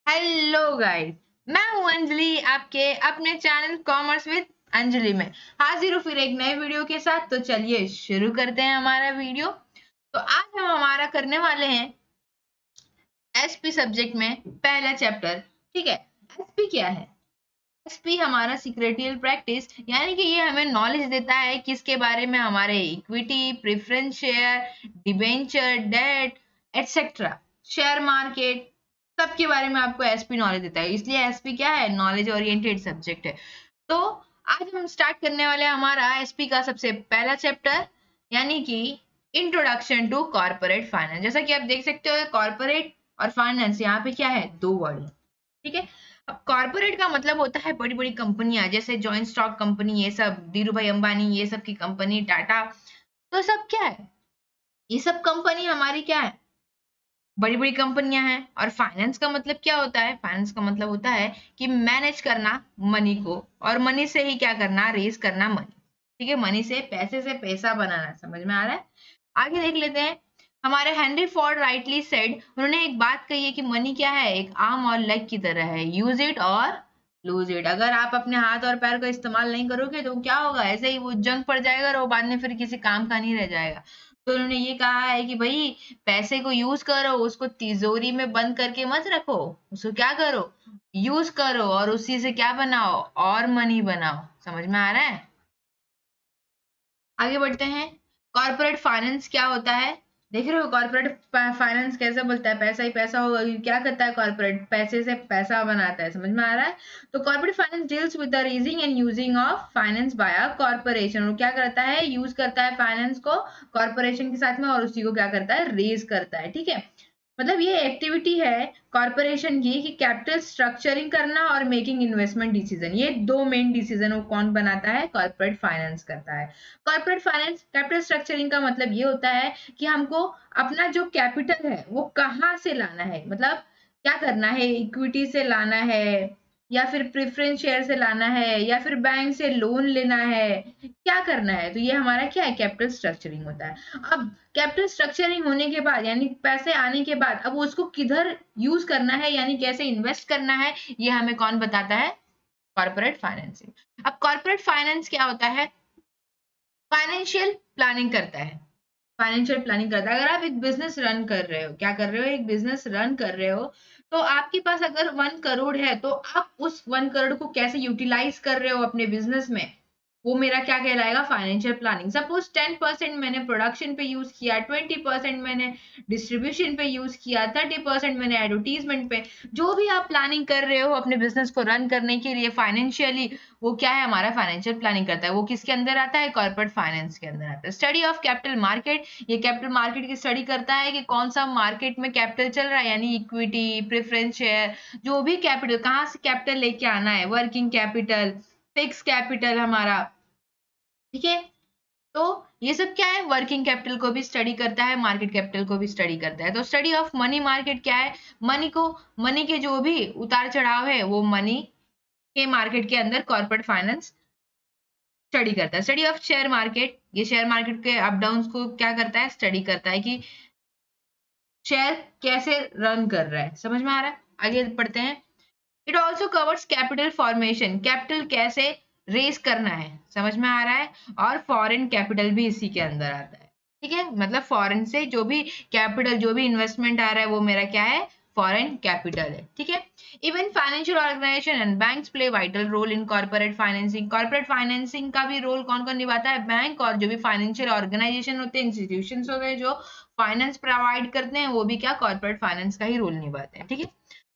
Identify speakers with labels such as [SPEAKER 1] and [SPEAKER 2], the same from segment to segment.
[SPEAKER 1] Hello guys, मैं हूं अंजलि आपके अपने चैनल कॉमर्स विद अंजलि में हाजिर हूँ फिर एक नए वीडियो के साथ। तो चलिए शुरू करते हैं हमारा वीडियो। तो आज हम हमारा करने वाले हैं एसपी सब्जेक्ट में पहला चैप्टर। ठीक है, एसपी क्या है? एसपी हमारा सिक्रेटियल प्रैक्टिस, यानी कि ये हमें नॉलेज देता है किसके बारे में, हमारे equity, preference share, debenture, debt etcetera, share market, सबके बारे में आपको एसपी नॉलेज देता है। इसलिए एसपी क्या है? नॉलेज ओरिएंटेड सब्जेक्ट है। तो आज हम स्टार्ट करने वाले हैं हमारा एसपी का सबसे पहला चैप्टर, यानी कि इंट्रोडक्शन टू कॉर्पोरेट फाइनेंस। जैसा कि आप देख सकते हो, कॉर्पोरेट और फाइनेंस यहाँ पे क्या है? दो वर्ड है। ठीक है, अब कॉर्पोरेट का मतलब होता है बड़ी बड़ी कंपनियां, जैसे जॉइंट स्टॉक कंपनी, ये सब धीरू भाई अंबानी, ये सब की कंपनी, टाटा। तो सब क्या है? ये सब कंपनी हमारी क्या है? बड़ी बड़ी कंपनियां हैं। और फाइनेंस का मतलब क्या होता है? फाइनेंस का मतलब होता है कि मैनेज करना मनी को, और मनी से ही क्या करना? रेज करना मनी। ठीक है, मनी से, पैसे से पैसा बनाना। समझ में आ रहा है? आगे देख लेते हैं। हमारे हेनरी फोर्ड राइटली सेड, उन्होंने एक बात कही है कि मनी क्या है? एक आर्म और लेग की तरह है, यूज इट और लूज इट। अगर आप अपने हाथ और पैर का इस्तेमाल नहीं करोगे तो क्या होगा? ऐसे ही वो जंग पड़ जाएगा और वो बाद में फिर किसी काम का नहीं रह जाएगा। तो उन्होंने ये कहा है कि भाई, पैसे को यूज करो, उसको तिजोरी में बंद करके मत रखो, उसको क्या करो? यूज करो, और उसी से क्या बनाओ? और मनी बनाओ। समझ में आ रहा है? आगे बढ़ते हैं। कॉर्पोरेट फाइनेंस क्या होता है? देख रहे हो कॉर्पोरेट फाइनेंस कैसे बोलता है? पैसा ही पैसा होगा। क्या करता है कॉर्पोरेट? पैसे से पैसा बनाता है। समझ में आ रहा है? तो corporate finance deals with the raising and using of finance by a corporation. वो क्या करता है? यूज करता है फाइनेंस को कॉर्पोरेशन के साथ में, और उसी को क्या करता है? रेज करता है। ठीक है, मतलब ये एक्टिविटी है कॉर्पोरेशन की कि कैपिटल स्ट्रक्चरिंग करना और मेकिंग इन्वेस्टमेंट डिसीजन। ये दो मेन डिसीजन वो कौन बनाता है? कॉर्पोरेट फाइनेंस करता है। कॉर्पोरेट फाइनेंस कैपिटल स्ट्रक्चरिंग का मतलब ये होता है कि हमको अपना जो कैपिटल है वो कहाँ से लाना है, मतलब क्या करना है? इक्विटी से लाना है, या फिर प्रेफरेंस शेयर से लाना है, या फिर बैंक से लोन लेना है, क्या करना है? तो ये हमारा क्या है? कैपिटल स्ट्रक्चरिंग होता है। अब कैपिटल स्ट्रक्चरिंग होने के बाद, यानी पैसे आने के बाद, अब उसको किधर यूज करना है, यानी कैसे इन्वेस्ट करना है, ये हमें कौन बताता है? Corporate financing. अब कॉर्पोरेट फाइनेंस क्या होता है? फाइनेंशियल प्लानिंग करता है। फाइनेंशियल प्लानिंग करता है। अगर आप एक बिजनेस रन कर रहे हो, क्या कर रहे हो? एक बिजनेस रन कर रहे हो, तो आपके पास अगर 1 करोड़ है, तो आप उस 1 करोड़ को कैसे यूटिलाइज कर रहे हो अपने बिजनेस में, वो मेरा क्या कहलाएगा? Financial planning. सपोज 10% मैंने प्रोडक्शन पे यूज किया, 20% मैंने डिस्ट्रीब्यूशन पे यूज किया, 30% मैंने एडवर्टीजमेंट पे। जो भी आप प्लानिंग कर रहे हो अपने बिजनेस को रन करने के लिए फाइनेंशियली, वो क्या है? हमारा फाइनेंशियल प्लानिंग करता है। वो किसके अंदर आता है? कॉर्पोरेट फाइनेंस के अंदर आता है। स्टडी ऑफ कैपिटल मार्केट, ये कैपिटल मार्केट की स्टडी करता है कि कौन सा मार्केट में कैपिटल चल रहा है, यानी इक्विटी, प्रेफरेंस शेयर, जो भी कैपिटल, कहाँ से कैपिटल लेके आना है, वर्किंग कैपिटल, फिक्स कैपिटल हमारा। ठीक है, तो ये सब क्या है? वर्किंग कैपिटल को भी स्टडी करता है, मार्केट कैपिटल को भी स्टडी करता है। तो स्टडी ऑफ मनी मार्केट क्या है? मनी के जो भी उतार चढ़ाव है, वो मनी के मार्केट के अंदर कॉर्पोरेट फाइनेंस स्टडी करता है। स्टडी ऑफ शेयर मार्केट, ये शेयर मार्केट के अप डाउन को क्या करता है? स्टडी करता है कि शेयर कैसे रन कर रहा है। समझ में आ रहा है? आगे पढ़ते हैं। It also covers capital formation, capital कैसे रेज करना है। समझ में आ रहा है? और फॉरेन कैपिटल भी इसी के अंदर आता है। ठीक है, मतलब फॉरेन से जो भी कैपिटल, जो भी इन्वेस्टमेंट आ रहा है, वो मेरा क्या है? फॉरेन कैपिटल है। ठीक है, even financial organisation and banks play vital role in corporate financing. Corporate financing का भी रोल कौन कौन निभाता है? बैंक, और जो भी फाइनेंशियल ऑर्गेनाइजेशन होते हैं, इंस्टीट्यूशन होते हैं जो फाइनेंस प्रोवाइड करते हैं, वो भी क्या? कॉर्पोरेट फाइनेंस का ही रोल निभाते हैं। ठीक है,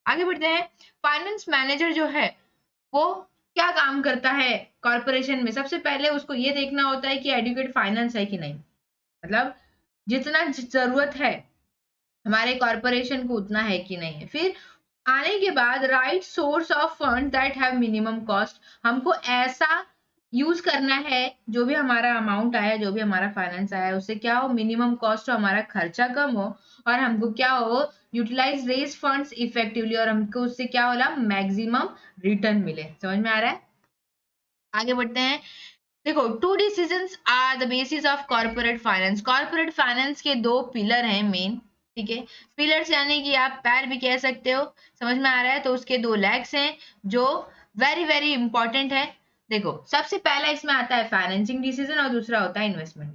[SPEAKER 1] आगे बढ़ते हैं। फाइनेंस मैनेजर जो है, वो क्या काम करता है कॉर्पोरेशन में? सबसे पहले उसको ये देखना होता है कि एडुकेट फाइनेंस है कि नहीं, मतलब जितना जरूरत है हमारे कॉर्पोरेशन को उतना है कि नहीं है। फिर आने के बाद right source of fund that have minimum cost, हमको ऐसा यूज करना है, जो भी हमारा अमाउंट आया, जो भी हमारा फाइनेंस आया है, उससे क्या हो? मिनिमम कॉस्ट हो, हमारा खर्चा कम हो, और हमको क्या हो? यूटिलाइज रेज फंड्स इफेक्टिवली, और हमको उससे क्या होला? मैक्सिमम रिटर्न मिले। समझ में आ रहा है? आगे बढ़ते हैं। देखो, two decisions are the basis of corporate finance. Corporate finance के दो पिलर हैं मेन। ठीक है। पिलर्स यानी कि आप पैर भी कह सकते हो, समझ में आ रहा है। तो उसके 2 लेग्स हैं जो वेरी वेरी इंपॉर्टेंट है। देखो सबसे पहला इसमें आता है फाइनेंसिंग डिसीजन और दूसरा होता है इन्वेस्टमेंट।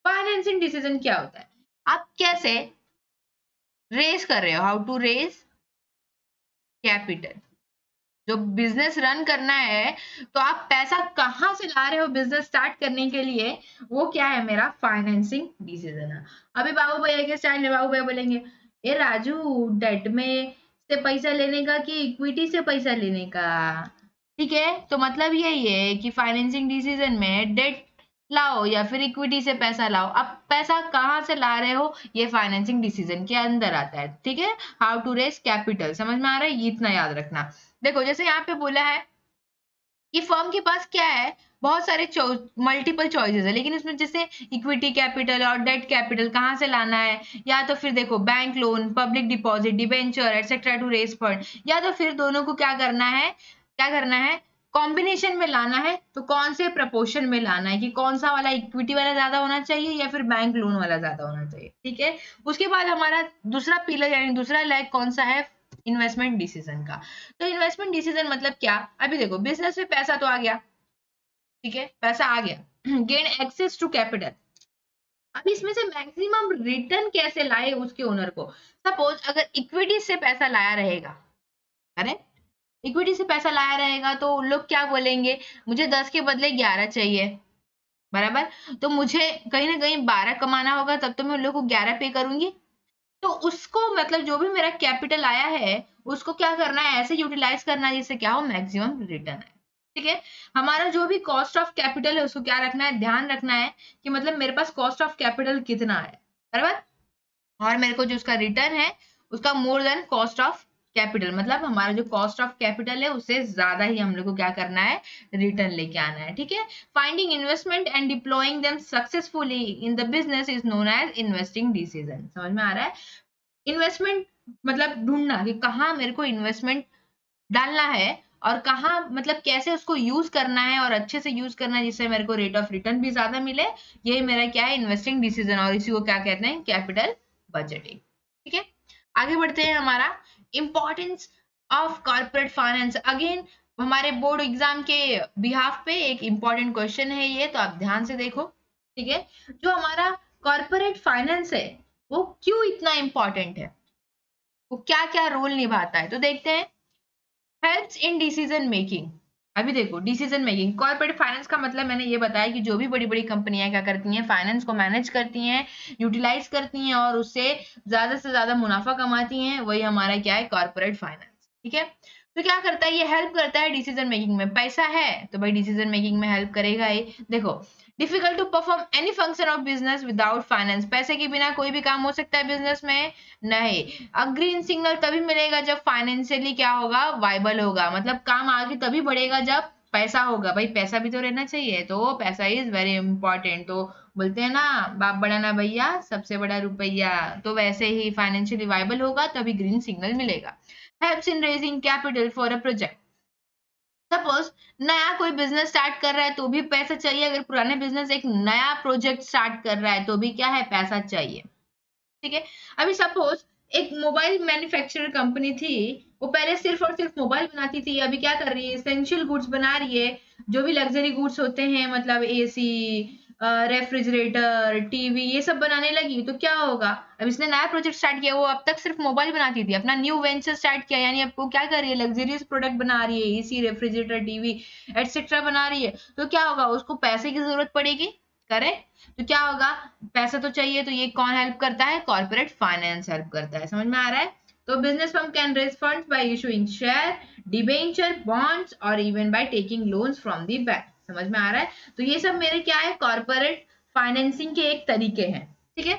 [SPEAKER 1] फाइनेंसिंग डिसीजन क्या होता है? आप कैसे रेज कर रहे हो, हाउ टू रेज कैपिटल। जो बिजनेस रन करना है तो आप पैसा कहाँ से ला रहे हो बिजनेस स्टार्ट करने के लिए, वो क्या है, मेरा फाइनेंसिंग डिसीजन है। अभी बाबू भैया के स्टाइल में बाबू भैया बोलेंगे, ए राजू डेट में से पैसा लेने का कि इक्विटी से पैसा लेने का। ठीक है, तो मतलब यही है कि फाइनेंसिंग डिसीजन में डेट लाओ या फिर इक्विटी से पैसा लाओ। अब पैसा कहाँ से ला रहे हो ये फाइनेंसिंग डिसीजन के अंदर आता है। ठीक है, हाउ टू रेज कैपिटल, समझ में आ रहा है, ये इतना याद रखना। देखो जैसे यहाँ पे बोला है कि फर्म के पास क्या है, बहुत सारे मल्टीपल चॉइसेस है, लेकिन उसमें जैसे इक्विटी कैपिटल और डेट कैपिटल कहाँ से लाना है, या तो फिर देखो bank loan, public deposit, debenture etcetera to raise fund, या तो फिर दोनों को क्या करना है कॉम्बिनेशन में लाना है। तो कौन से प्रपोर्शन में लाना है कि कौन सा वाला इक्विटी वाला ज्यादा होना चाहिए या फिर बैंक लोन वाला ज्यादा होना चाहिए। ठीक है, उसके बाद हमारा दूसरा पिलर यानी दूसरा लेग कौन सा है, इन्वेस्टमेंट डिसीजन का। तो इन्वेस्टमेंट डिसीजन मतलब क्या, अभी देखो बिजनेस में पैसा तो आ गया, ठीक है, पैसा आ गया, गेन एक्सेस टू कैपिटल। अब इसमें से मैक्सिमम रिटर्न कैसे लाए उसके ओनर को। सपोज अगर इक्विटी से पैसा लाया रहेगा, करेक्ट, इक्विटी से पैसा लाया रहेगा तो लोग क्या बोलेंगे, मुझे 10 के बदले 11 चाहिए, बराबर। तो मुझे कहीं ना कहीं 12 कमाना होगा, तब तो मैं उन लोग को 11 पे करूंगी। तो उसको मतलब जो भी मेरा कैपिटल आया है उसको क्या करना है, ऐसे यूटिलाइज करना है जिससे क्या हो, मैक्सिमम रिटर्न है। ठीक है, हमारा जो भी कॉस्ट ऑफ कैपिटल है उसको क्या रखना है, ध्यान रखना है कि मतलब मेरे पास कॉस्ट ऑफ कैपिटल कितना है, बराबर। और मेरे को जो उसका रिटर्न है उसका more than cost of capital, मतलब हमारा जो कॉस्ट ऑफ कैपिटल है उससे ज्यादा ही हम लोग को क्या करना है, रिटर्न लेके आना है। ठीक है, finding investment and deploying them successfully in the business is known as investing decision. समझ में आ रहा है, इन्वेस्टमेंट मतलब ढूंढना कि कहाँ मेरे को इन्वेस्टमेंट डालना है और कहाँ मतलब कैसे उसको यूज करना है और अच्छे से यूज करना है जिससे मेरे को रेट ऑफ रिटर्न भी ज्यादा मिले। ये मेरा क्या है, इन्वेस्टिंग डिसीजन, और इसी को क्या कहते हैं, कैपिटल बजटिंग। ठीक है, आगे बढ़ते हैं। हमारा importance of corporate finance, again हमारे बोर्ड एग्जाम के बिहाफ पे एक इंपॉर्टेंट क्वेश्चन है ये, तो आप ध्यान से देखो। ठीक है, जो हमारा कॉर्पोरेट फाइनेंस है वो क्यों इतना इंपॉर्टेंट है, वो क्या क्या रोल निभाता है, तो देखते हैं। Helps in decision making. अभी देखो डिसीजन मेकिंग, कॉर्पोरेट फाइनेंस का मतलब मैंने ये बताया कि जो भी बड़ी बड़ी कंपनियां क्या करती हैं, फाइनेंस को मैनेज करती हैं, यूटिलाइज करती हैं और उससे ज्यादा से ज्यादा मुनाफा कमाती हैं, वही हमारा क्या है, कॉर्पोरेट फाइनेंस। ठीक है, तो क्या करता है, ये हेल्प करता है डिसीजन मेकिंग में। पैसा है तो भाई डिसीजन मेकिंग में हेल्प करेगा ही। देखो difficult to perform any function of business without finance, पैसे के बिना कोई भी काम हो सकता है बिजनेस में, नहीं। अब ग्रीन सिग्नल तभी मिलेगा जब फाइनेंशियली क्या होगा, वाइबल होगा, मतलब काम आगे तभी बढ़ेगा जब पैसा होगा। भाई पैसा भी तो रहना चाहिए, तो पैसा इज वेरी इंपॉर्टेंट। तो बोलते हैं ना, बाप बड़ा ना भैया, सबसे बड़ा रुपया। तो वैसे ही फाइनेंशियली वाइबल होगा तभी ग्रीन सिग्नल मिलेगा। Helps in raising capital for a project. Suppose नया कोई बिजनेस स्टार्ट कर रहा है तो भी पैसा चाहिए, अगर पुराने बिजनेस एक नया प्रोजेक्ट स्टार्ट कर रहा है तो भी क्या है, पैसा चाहिए। ठीक है, अभी सपोज एक मोबाइल मैन्युफैक्चरर कंपनी थी, वो पहले सिर्फ और सिर्फ मोबाइल बनाती थी, अभी क्या कर रही है, एसेंशियल गुड्स बना रही है। जो भी लग्जरी गुड्स होते हैं, मतलब एसी, रेफ्रिजरेटर, टीवी, ये सब बनाने लगी तो क्या होगा। अब इसने नया प्रोजेक्ट स्टार्ट किया, वो अब तक सिर्फ मोबाइल बनाती थी, अपना न्यू वेंचर स्टार्ट किया, यानी अब वो क्या कर रही है, लग्जरियस प्रोडक्ट बना रही है, एसी, रेफ्रिजरेटर, टीवी एटसेट्रा बना रही है। तो क्या होगा, उसको पैसे की जरूरत पड़ेगी, करेक्ट। तो क्या होगा, पैसा तो चाहिए, तो ये कौन हेल्प करता है, कॉर्पोरेट फाइनेंस हेल्प करता है। समझ में आ रहा है, तो business firm can raise funds by issuing share, debenture, bonds और even by taking loans from the bank. समझ में आ रहा है, तो ये सब मेरे क्या है, कॉर्पोरेट फाइनेंसिंग के एक तरीके हैं। ठीक है,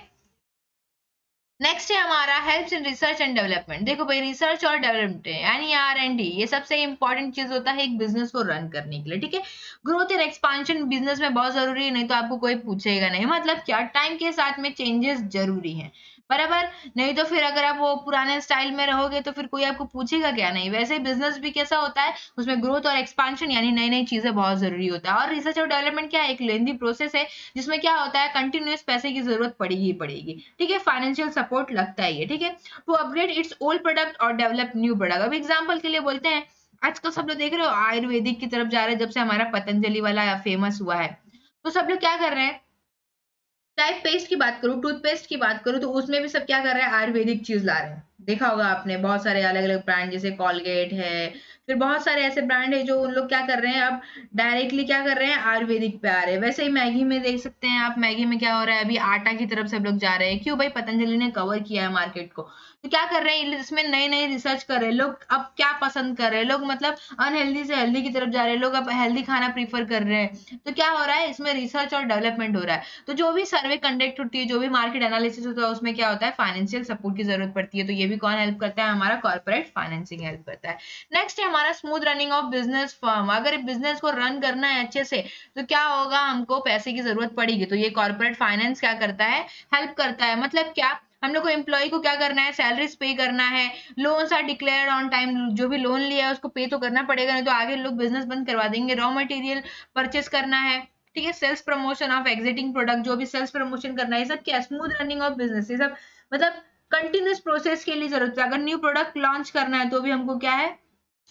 [SPEAKER 1] नेक्स्ट है हमारा helps in research and development. देखो भाई रिसर्च और डेवलपमेंट यानी R&D, ये सबसे इंपॉर्टेंट चीज होता है एक बिजनेस को रन करने के लिए। ठीक है, ग्रोथ एंड एक्सपांशन बिजनेस में बहुत जरूरी है, नहीं तो आपको कोई पूछेगा नहीं। मतलब क्या, टाइम के साथ में चेंजेस जरूरी हैं। बराबर। नहीं तो फिर अगर आप वो पुराने स्टाइल में रहोगे तो फिर कोई आपको पूछेगा क्या? नहीं। वैसे ही बिजनेस भी कैसा होता है, उसमें ग्रोथ और एक्सपांशन यानी नई नई चीजें बहुत जरूरी होता है। और रिसर्च और डेवलपमेंट क्या है, एक लेंदी प्रोसेस है जिसमें क्या होता है, कंटिन्यूअस पैसे की जरूरत पड़ेगी ही पड़ेगी। ठीक है, फाइनेंशियल सपोर्ट लगता है ये। ठीक है, to upgrade its old product और डेवलप न्यू प्रोडक्ट। अब एग्जाम्पल के लिए बोलते हैं, आजकल सब लोग देख रहे हो आयुर्वेदिक की तरफ जा रहे हैं, जब से हमारा पतंजलि वाला फेमस हुआ है। तो सब लोग क्या कर रहे हैं, चाहे पेस्ट की बात करूँ, टूथपेस्ट की बात करूँ, तो उसमें भी सब क्या कर रहे हैं, आयुर्वेदिक चीज ला रहे हैं। देखा होगा आपने, बहुत सारे अलग अलग ब्रांड, जैसे कॉलगेट है, फिर बहुत सारे ऐसे ब्रांड है जो उन लोग क्या कर रहे हैं, अब डायरेक्टली क्या कर रहे हैं, आयुर्वेदिक पे आ रहे हैं। वैसे ही मैगी में देख सकते हैं आप, मैगी में क्या हो रहा है, अभी आटा की तरफ सब लोग जा रहे हैं। क्यों भाई, पतंजलि ने कवर किया है मार्केट को, तो क्या कर रहे हैं, इसमें नए नए रिसर्च कर रहे हैं लोग। अब क्या पसंद कर रहे हैं लोग, मतलब अनहेल्दी से हेल्दी की तरफ जा रहे हैं लोग, अब हेल्दी खाना प्रीफर कर रहे हैं। तो क्या हो रहा है, इसमें रिसर्च और डेवलपमेंट हो रहा है। तो जो भी सर्वे कंडक्ट होती है, जो भी मार्केट एनालिसिस होता है, उसमें क्या होता है, फाइनेंशियल सपोर्ट की जरूरत पड़ती है। तो ये भी कौन हेल्प करता है, हमारा कॉर्पोरेट फाइनेंसिंग हेल्प करता है। नेक्स्ट है हमारा smooth running of business firm. अगर बिजनेस को रन करना है अच्छे से, तो क्या होगा, हमको पैसे की जरूरत पड़ेगी। तो ये कॉर्पोरेट फाइनेंस क्या करता है, हेल्प करता है। मतलब क्या, हम लोग को एम्प्लॉय को क्या करना है, सैलरीज पे करना है, loans are declared on time, जो भी लोन लिया है उसको पे तो करना पड़ेगा, नहीं तो आगे लोग बिजनेस बंद करवा देंगे। रॉ मटेरियल परचेस करना है। ठीक है, sales promotion of existing product, जो भी सेल्स प्रमोशन करना है, ये सब क्या, स्मूथ रनिंग ऑफ बिजनेस, ये सब मतलब कंटिन्यूस प्रोसेस के लिए जरूरत है। अगर न्यू प्रोडक्ट लॉन्च करना है तो भी हमको क्या है,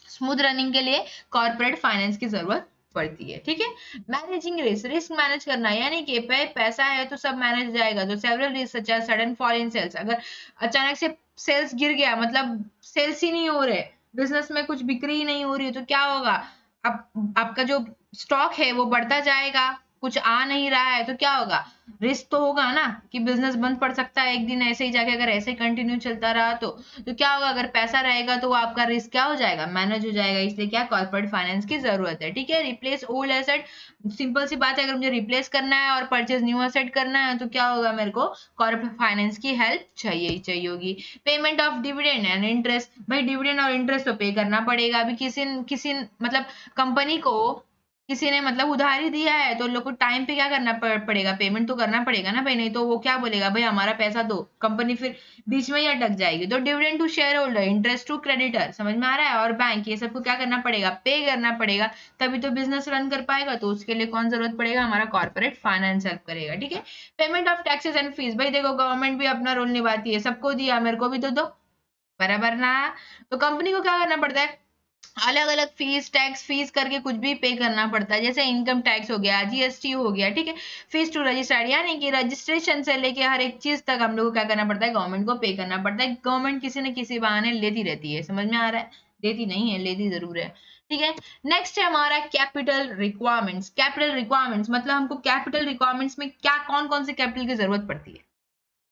[SPEAKER 1] स्मूथ रनिंग के लिए कॉर्पोरेट फाइनेंस की जरूरत पड़ती है। ठीक है, मैनेजिंग रिस्क, रिस्क मैनेज करना है, यानी कि पैसा है तो सब मैनेज हो जाएगा। तो several risk such as sudden fall in sales, अगर अचानक से सेल्स गिर गया, मतलब सेल्स ही नहीं हो रहे, बिजनेस में कुछ बिक्री ही नहीं हो रही है, तो क्या होगा, अब आपका जो स्टॉक है वो बढ़ता जाएगा, कुछ आ नहीं रहा है, तो क्या होगा, रिस्क तो होगा ना कि बिजनेस बंद पड़ सकता है एक दिन ऐसे ही जाके, अगर ऐसे कंटिन्यू चलता रहा तो क्या होगा, अगर पैसा रहेगा तो आपका रिस्क क्या हो जाएगा, मैनेज हो जाएगा। इसलिए क्या, कॉर्पोरेट फाइनेंस की जरूरत है। ठीक है, रिप्लेस ओल्ड एसेट, सिंपल सी बात है, अगर मुझे रिप्लेस करना है और परचेज न्यू एसेट करना है, तो क्या होगा, मेरे को कॉर्पोरेट फाइनेंस की हेल्प चाहिए ही चाहिए होगी। Payment of dividend and interest, भाई डिविडेंड और इंटरेस्ट तो पे करना पड़ेगा। अभी किसी मतलब कंपनी को किसी ने मतलब उधारी दिया है, तो लोग को टाइम पे क्या करना पड़ेगा, पेमेंट तो करना पड़ेगा ना भाई, नहीं तो वो क्या बोलेगा, भाई हमारा पैसा दो, कंपनी फिर बीच में ही अटक जाएगी। तो dividend to share holder, interest to creditor, समझ में आ रहा है, और बैंक, ये सबको क्या करना पड़ेगा, पे करना पड़ेगा, तभी तो बिजनेस रन कर पाएगा। तो उसके लिए कौन जरूरत पड़ेगा, हमारा कॉर्पोरेट फाइनेंस हेल्प करेगा। ठीक है, payment of taxes and fees, भाई देखो गवर्नमेंट भी अपना रोल निभाती है, सबको दिया, मेरे को भी तो दो, बराबर ना। तो कंपनी को क्या करना पड़ता है, अलग अलग फीस, टैक्स फीस करके कुछ भी पे करना पड़ता है, जैसे इनकम टैक्स हो गया, जीएसटी हो गया। ठीक है, फीस टू रजिस्टर्ड, यानी कि रजिस्ट्रेशन से लेके हर एक चीज तक हम लोग को क्या करना पड़ता है, गवर्नमेंट को पे करना पड़ता है। गवर्नमेंट किसी न किसी बहाने लेती रहती है, समझ में आ रहा है, देती नहीं है, लेती जरूर है। ठीक है, नेक्स्ट है हमारा कैपिटल रिक्वायरमेंट्स। कैपिटल रिक्वायरमेंट्स मतलब हमको कैपिटल रिक्वायरमेंट्स में क्या, कौन कौन से कैपिटल की जरूरत पड़ती है।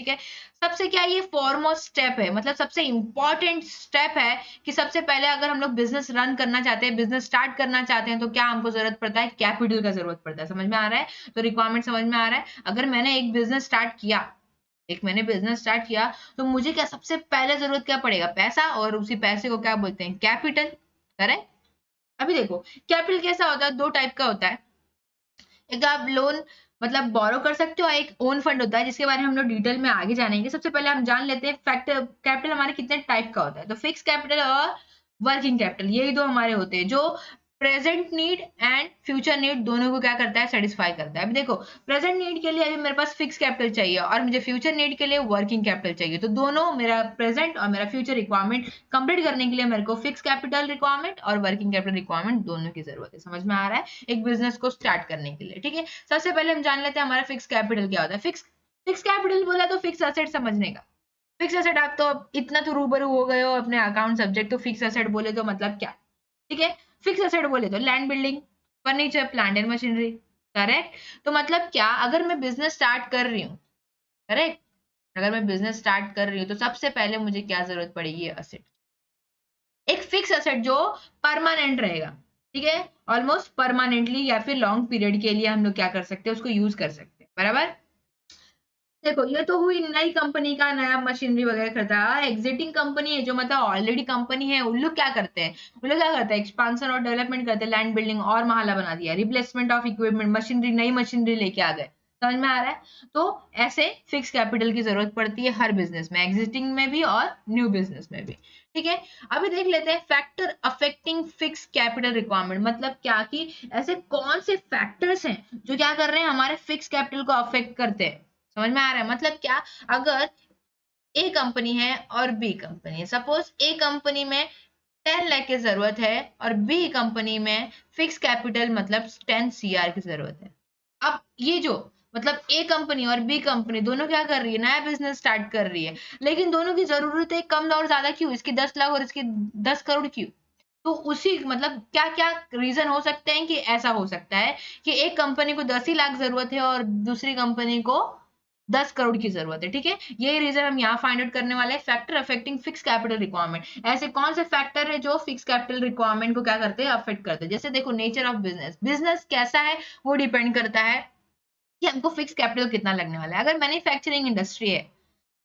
[SPEAKER 1] ठीक है, सबसे क्या, ये फॉरमोस्ट स्टेप है, मतलब सबसे इंपॉर्टेंट स्टेप है कि सबसे पहले अगर हम लोग बिजनेस रन करना चाहते हैं, बिजनेस स्टार्ट करना चाहते हैं, तो क्या हमको जरूरत पड़ता है, कैपिटल का जरूरत पड़ता है। समझ में आ रहा है, तो रिक्वायरमेंट समझ में आ रहा है। अगर मैंने एक बिजनेस स्टार्ट किया, तो मुझे क्या सबसे पहले जरूरत क्या पड़ेगा, पैसा, और उसी पैसे को क्या बोलते हैं, कैपिटल। करेक्ट। अभी देखो, कैपिटल कैसा होता है, दो टाइप का होता है। एक आप लोन मतलब बोरो कर सकते हो, एक ओन फंड होता है, जिसके बारे में हम लोग डिटेल में आगे जानेंगे। सबसे पहले हम जान लेते हैं फैक्टर कैपिटल हमारे कितने टाइप का होता है। तो फिक्स कैपिटल और वर्किंग कैपिटल, यही दो हमारे होते हैं, जो present need and future need दोनों को क्या करता है, सेटिस्फाई करता है। अभी देखो, प्रेजेंट नीड के लिए अभी मेरे पास फिक्स कैपिटल चाहिए और मुझे फ्यूचर नीड के लिए वर्किंग कैपिटल चाहिए, तो दोनों मेरा प्रेजेंट और मेरा फ्यूचर रिक्वायरमेंट कंप्लीट करने के लिए मेरे को फिक्स कैपिटल रिक्वायरमेंट और वर्किंग कैपिटल रिक्वायरमेंट दोनों की जरूरत है। समझ में आ रहा है, एक बिजनेस को स्टार्ट करने के लिए। ठीक है, सबसे पहले हम जान लेते हैं हमारा फिक्स कैपिटल क्या होता है। फिक्स फिक्स कैपिटल बोला तो फिक्स एसेट समझने का। फिक्स एसेट, आप तो इतना तो रूबरू हो गए हो अपने अकाउंट सब्जेक्ट, तो फिक्स एसेट बोले तो मतलब क्या। ठीक है, फिक्स एसेट बोले तो land, building, furniture, plant and machinery. Correct. तो मतलब क्या, अगर मैं बिजनेस स्टार्ट कर रही हूँ, करेक्ट, अगर मैं बिजनेस स्टार्ट कर रही हूँ, तो सबसे पहले मुझे क्या जरूरत पड़ेगी, एसेट, एक फिक्स एसेट जो परमानेंट रहेगा। ठीक है, ऑलमोस्ट परमानेंटली या फिर लॉन्ग पीरियड के लिए हम लोग क्या कर सकते हैं, उसको यूज कर सकते हैं। बराबर। देखो, ये तो हुई नई कंपनी का नया मशीनरी वगैरह खरीदा। एग्जिटिंग कंपनी है जो मतलब ऑलरेडी कंपनी है, उन लोग क्या करते हैं, उन लोग क्या करते हैं, एक्सपांशन और डेवलपमेंट करते हैं, लैंड, बिल्डिंग और महला बना दिया, रिप्लेसमेंट ऑफ इक्विपमेंट, मशीनरी, नई मशीनरी लेके आ गए। समझ में आ रहा है? तो ऐसे फिक्स कैपिटल की जरूरत पड़ती है हर बिजनेस में, एग्जिस्टिंग में भी और न्यू बिजनेस में भी। ठीक है, अभी देख लेते हैं factor affecting fix capital requirement, मतलब क्या कि ऐसे कौन से फैक्टर्स हैं जो क्या कर रहे हैं, हमारे फिक्स कैपिटल को अफेक्ट करते हैं। समझ में आ रहा है? मतलब क्या, अगर ए कंपनी है और बी कंपनी है, सपोज ए कंपनी में 10 लाख की जरूरत है और बी कंपनी में फिक्स कैपिटल मतलब 10 सीआर की जरूरत है। अब ये जो मतलब ए कंपनी और बी कंपनी दोनों क्या कर रही है, नया बिजनेस स्टार्ट कर रही है, लेकिन दोनों की जरूरत है कम और ज्यादा क्यों, इसकी 10 लाख और इसकी 10 करोड़ क्यों? तो उसी मतलब क्या क्या रीजन हो सकते हैं कि ऐसा हो सकता है कि एक कंपनी को 10 ही लाख जरूरत है और दूसरी कंपनी को 10 करोड़ की जरूरत है। ठीक है, यही रीजन हम यहाँ फाइंड आउट करने वाले हैं, factor affecting fix capital requirement. ऐसे कौन से फैक्टर है जो फिक्स कैपिटल रिक्वायरमेंट को क्या करते हैं, अफेक्ट करते हैं। जैसे देखो, नेचर ऑफ बिजनेस, बिजनेस कैसा है वो डिपेंड करता है कि हमको फिक्स कैपिटल कितना लगने वाला है। अगर मैन्युफैक्चरिंग इंडस्ट्री है,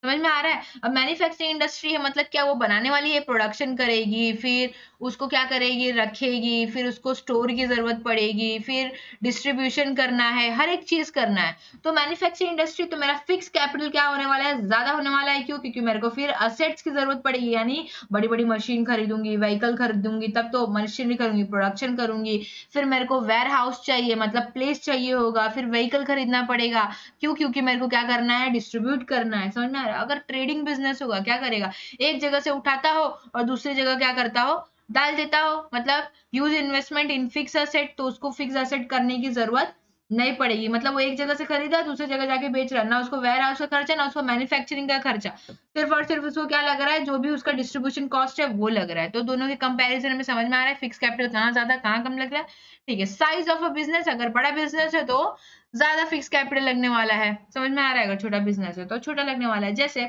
[SPEAKER 1] समझ में आ रहा है? अब मैन्युफैक्चरिंग इंडस्ट्री है मतलब क्या, वो बनाने वाली है, प्रोडक्शन करेगी, फिर उसको क्या करेगी, रखेगी, फिर उसको स्टोर की जरूरत पड़ेगी, फिर डिस्ट्रीब्यूशन करना है, हर एक चीज करना है। तो मैन्युफैक्चरिंग इंडस्ट्री, तो मेरा फिक्स कैपिटल क्या होने वाला है, ज्यादा होने वाला है। क्यों? क्योंकि मेरे को फिर असेट्स की जरूरत पड़ेगी, यानी बड़ी बड़ी मशीन खरीदूंगी, व्हीकल खरीदूंगी, तब तो मशीनरी करूंगी, प्रोडक्शन करूंगी। फिर मेरे को वेयर हाउस चाहिए, मतलब प्लेस चाहिए होगा, फिर व्हीकल खरीदना पड़ेगा। क्यों? क्योंकि मेरे को क्या करना है, डिस्ट्रीब्यूट करना है। समझ में आ रहा है? अगर ट्रेडिंग बिजनेस होगा, क्या करेगा, एक जगह से उठाता हो और दूसरी जगह क्या करता हो, डाल देता हो। मतलब use investment in fix asset, तो उसको फिक्स एसेट करने की जरूरत नहीं पड़ेगी। मतलब वो एक जगह से खरीदा, दूसरी जगह जाके बेच रहा, ना उसको वेयर हाउस का खर्चा, ना उसको मैन्युफैक्चरिंग का खर्चा, सिर्फ और सिर्फ उसको क्या लग रहा है, जो भी उसका डिस्ट्रीब्यूशन कॉस्ट है वो लग रहा है। तो दोनों के कंपैरिजन में समझ में आ रहा है फिक्स कैपिटल कहाँ ज्यादा कहाँ कम लग रहा है। ठीक है, साइज ऑफ अ बिजनेस, अगर बड़ा बिजनेस है तो ज्यादा फिक्स कैपिटल लगने वाला है। समझ में आ रहा है? अगर छोटा बिजनेस है तो छोटा लगने वाला है। जैसे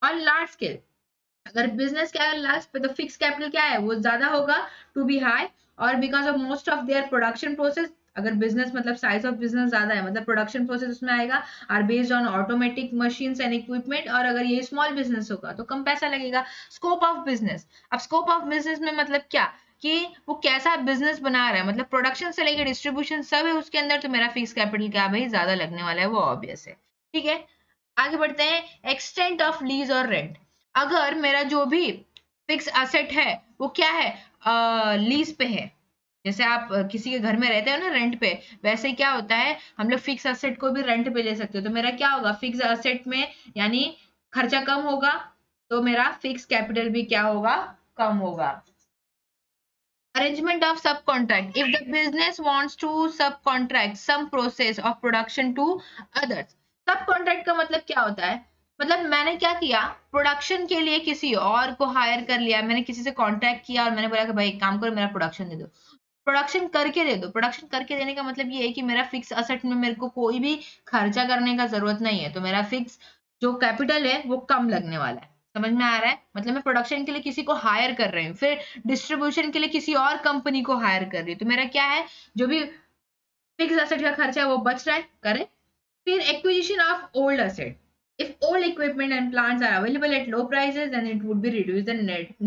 [SPEAKER 1] ऑन लार्ज स्केल, अगर बिजनेस क्या है लास्ट पे, तो फिक्स कैपिटल क्या है, वो ज्यादा होगा, टू बी हाई, और because of most of their production process, अगर बिजनेस मतलब साइज ऑफ बिजनेस ज्यादा है, मतलब प्रोडक्शन प्रोसेस उसमें आएगा, are based on automatic machines and equipment. और अगर ये स्मॉल बिजनेस होगा तो कम पैसा लगेगा। स्कोप ऑफ बिजनेस, अब स्कोप ऑफ बिजनेस में मतलब क्या कि वो कैसा बिजनेस बना रहा है, मतलब प्रोडक्शन से लेकर डिस्ट्रीब्यूशन सब है उसके अंदर, तो मेरा फिक्स कैपिटल क्या भाई ज्यादा लगने वाला है, वो ऑब्वियस है। ठीक है, आगे बढ़ते हैं, एक्सटेंट ऑफ लीज और रेंट। अगर मेरा जो भी फिक्स एसेट है वो क्या है, लीज पे है। जैसे आप किसी के घर में रहते हो ना रेंट पे, वैसे ही क्या होता है, हम लोग फिक्स एसेट को भी रेंट पे ले सकते हो। तो मेरा क्या होगा, फिक्स एसेट में यानी खर्चा कम होगा, तो मेरा फिक्स कैपिटल भी क्या होगा, कम होगा। Arrangement of subcontract. If the business wants to subcontract some process of production to others. Subcontract का मतलब क्या होता है, मतलब मैंने क्या किया, प्रोडक्शन के लिए किसी और को हायर कर लिया, मैंने किसी से कॉन्ट्रैक्ट किया और मैंने बोला कि भाई एक काम करो, मेरा प्रोडक्शन दे दो, प्रोडक्शन करके दे दो। प्रोडक्शन करके देने का मतलब ये है कि मेरा फिक्स असेट में मेरे को कोई भी खर्चा करने का जरूरत नहीं है, तो मेरा फिक्स जो कैपिटल है वो कम लगने वाला है। समझ में आ रहा है? मतलब मैं प्रोडक्शन के लिए किसी को हायर कर रही हूँ, फिर डिस्ट्रीब्यूशन के लिए किसी और कंपनी को हायर कर रही हूँ, तो मेरा क्या है, जो भी फिक्स एसेट का खर्चा है वो बच रहा है, करें। फिर acquisition of old asset, if old equipment and plants are available at low prices then it would be reduce the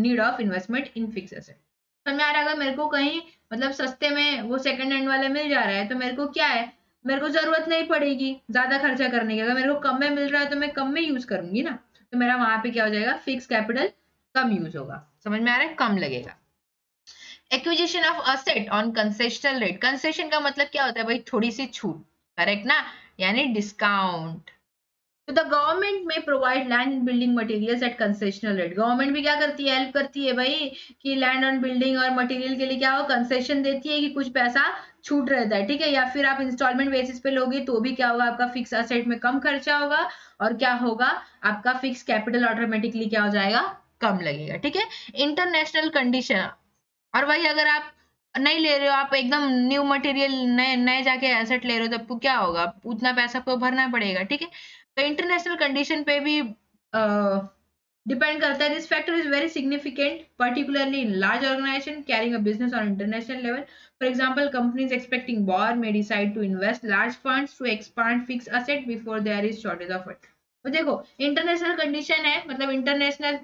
[SPEAKER 1] need of investment in fixed asset। समझ में आ रहा है? अगर मेरे को कहीं मतलब सस्ते में वो सेकंड हैंड वाला मिल जा रहा है, तो मेरे को क्या है, मेरे को जरूरत नहीं पड़ेगी ज्यादा खर्चा करने की। अगर मेरे को कम में मिल रहा है तो मैं कम में यूज करूंगी ना, तो मेरा वहां पे क्या हो जाएगा, फिक्स कैपिटल कम यूज होगा। समझ में आ रहा है? कम लगेगा। Acquisition of asset on concessional rate, concession का मतलब क्या होता है भाई, थोड़ी सी छूट, करेक्ट ना, यानी डिस्काउंट। तो the government may provide land and building materials at concessional rate. Government भी क्या करती है, हेल्प करती है भाई, कि लैंड एंड बिल्डिंग और मटेरियल के लिए क्या हो, कंसेशन देती है कि कुछ पैसा छूट रहता है। ठीक है, या फिर आप इंस्टॉलमेंट बेसिस पे लोगे तो भी क्या होगा, आपका फिक्स असेट में कम खर्चा होगा, और क्या होगा, आपका फिक्स कैपिटल ऑटोमेटिकली क्या हो जाएगा, कम लगेगा। ठीक है, इंटरनेशनल कंडीशन, और वही अगर आप नहीं ले रहे हो, आप एकदम न्यू मटेरियल नए नए जाके एसेट ले रहे हो, तो आपको क्या होगा, उतना पैसा आपको भरना पड़ेगा। ठीक है, तो इंटरनेशनल कंडीशन पे भी डिपेंड करता है। This factor is very significant particularly in large organization carrying a business on international level. For example, companies expecting bore may decide to invest large funds to expand fixed asset before there is shortage of it। तो देखो, international condition है, मतलब international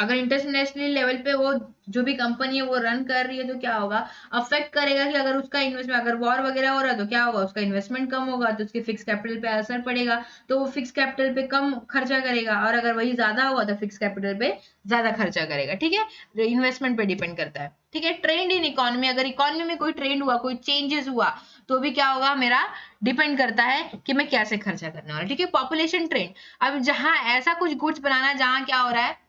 [SPEAKER 1] अगर international level पे वो जो भी company है वो रन कर रही है तो क्या होगा, अफेक्ट करेगा कि अगर उसका इन्वेस्टमेंट, अगर वॉर वगैरह हो रहा है तो क्या होगा, उसका इन्वेस्टमेंट कम होगा तो उसके फिक्स कैपिटल पे असर पड़ेगा, तो वो फिक्स कैपिटल पे कम खर्चा करेगा, और अगर वही ज्यादा होगा तो फिक्स कैपिटल पे ज्यादा खर्चा करेगा। ठीक है, इन्वेस्टमेंट पे डिपेंड करता है। ठीक है, ट्रेंड इन इकोनॉमी, अगर इकोनॉमी में कोई ट्रेंड हुआ, कोई चेंजेस हुआ, तो भी क्या होगा, मेरा डिपेंड करता है कि मैं कैसे खर्चा करने वाला। ठीक है, पॉपुलेशन ट्रेंड, अब जहां ऐसा कुछ गुड्स बनाना जहां क्या हो रहा है,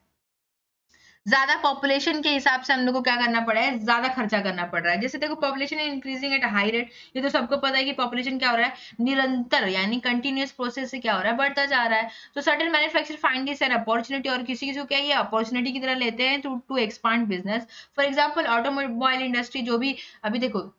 [SPEAKER 1] ज्यादा पॉपुलेशन के हिसाब से हम लोग को क्या करना पड़ा है, ज्यादा खर्चा करना पड़ रहा है। जैसे देखो population increasing at high rate, ये तो सबको पता है कि पॉपुलेशन क्या हो रहा है, निरंतर यानी कंटिन्यूअस प्रोसेस से क्या हो रहा है, बढ़ता जा रहा है। तो certain manufacture find this an opportunity, और किसी किसी को क्या ये अपॉर्चुनिटी की तरह लेते हैं to expand business. For example automobile industry, जो भी अभी देखो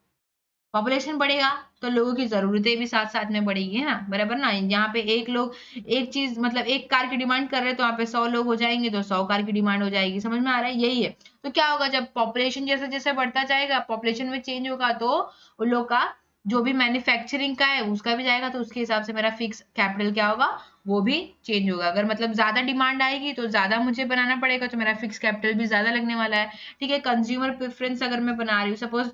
[SPEAKER 1] पॉपुलेशन बढ़ेगा तो लोगों की जरूरतें भी साथ साथ में बढ़ेगी, है ना, बराबर ना। यहाँ पे एक लोग एक चीज मतलब एक कार की डिमांड कर रहे हैं तो वहाँ पे 100 लोग हो जाएंगे तो 100 कार की डिमांड हो जाएगी। समझ में आ रहा है, यही है। तो क्या होगा, जब पॉपुलेशन जैसे जैसे बढ़ता जाएगा, पॉपुलेशन में चेंज होगा, तो उन लोग का जो भी मैन्युफैक्चरिंग का है उसका भी जाएगा, तो उसके हिसाब से मेरा फिक्स कैपिटल क्या होगा, वो भी चेंज होगा। अगर मतलब ज्यादा डिमांड आएगी तो ज्यादा मुझे बनाना पड़ेगा, तो मेरा फिक्स कैपिटल भी ज्यादा लगने वाला है। ठीक है, कंज्यूमर प्रेफरेंस अगर मैं बना रही हूँ, suppose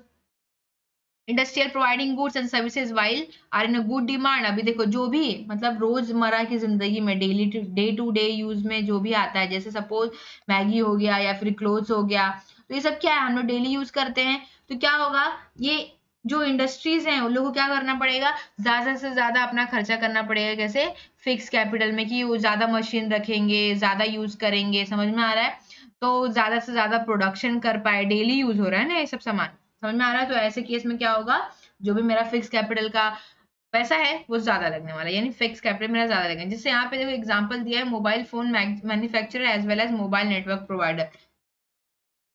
[SPEAKER 1] industrial providing goods and services while are in a good demand. अभी देखो जो भी मतलब रोजमर्रा की जिंदगी में daily day to day use में जो भी आता है, जैसे सपोज मैगी हो गया या फिर क्लोथ्स हो गया, तो ये सब क्या है, हम लोग डेली यूज करते हैं। तो क्या होगा, ये जो इंडस्ट्रीज हैं उन लोगों को क्या करना पड़ेगा, ज्यादा से ज्यादा अपना खर्चा करना पड़ेगा। कैसे, फिक्स कैपिटल में, कि वो ज्यादा मशीन रखेंगे, ज्यादा यूज करेंगे। समझ में आ रहा है, तो ज्यादा से ज्यादा प्रोडक्शन कर पाए, डेली यूज हो रहा है ना ये सब सामान। समझ में आ रहा है, तो ऐसे केस में क्या होगा, जो भी मेरा फिक्स कैपिटल का पैसा है वो ज्यादा लगने वाला है, यानी फिक्स कैपिटल मेरा ज्यादा लगेगा। जिससे यहाँ पे देखो एग्जांपल दिया है, mobile phone manufacturer as well as mobile network provider.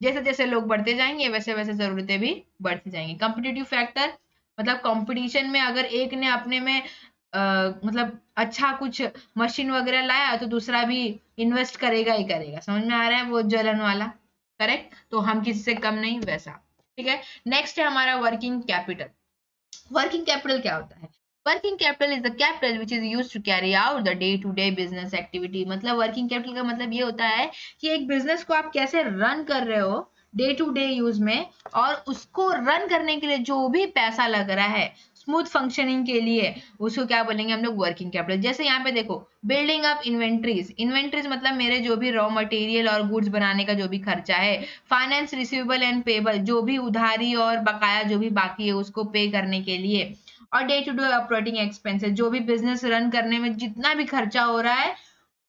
[SPEAKER 1] जैसे जैसे लोग बढ़ते जाएंगे वैसे वैसे जरूरतें भी बढ़ती जाएंगी। कॉम्पिटिटिव फैक्टर, मतलब कंपटीशन में अगर एक ने अपने में मतलब अच्छा कुछ मशीन वगैरह लाया तो दूसरा भी इन्वेस्ट करेगा ही करेगा। समझ में आ रहा है, वो जलन वाला, करेक्ट। तो हम किसी से कम नहीं, वैसा। ठीक है, नेक्स्ट है हमारा वर्किंग कैपिटल। वर्किंग कैपिटल क्या होता है, working capital is the capital which is use to carry out the day to day business activity. मतलब वर्किंग कैपिटल का मतलब ये होता है कि एक बिजनेस को आप कैसे रन कर रहे हो डे टू डे यूज में, और उसको रन करने के लिए जो भी पैसा लग रहा है स्मूथ फंक्शनिंग के लिए, उसको क्या बोलेंगे हम लोग, वर्किंग कैपिटल। जैसे यहाँ पे देखो, बिल्डिंग अप इन्वेंट्रीज, इन्वेंट्रीज मतलब मेरे जो भी रॉ मटेरियल और गुड्स बनाने का जो भी खर्चा है। फाइनेंस रिसीवेबल एंड पेबल, जो भी उधारी और बकाया जो भी बाकी है उसको पे करने के लिए। और day to day operating expenses, जो भी बिजनेस रन करने में जितना भी खर्चा हो रहा है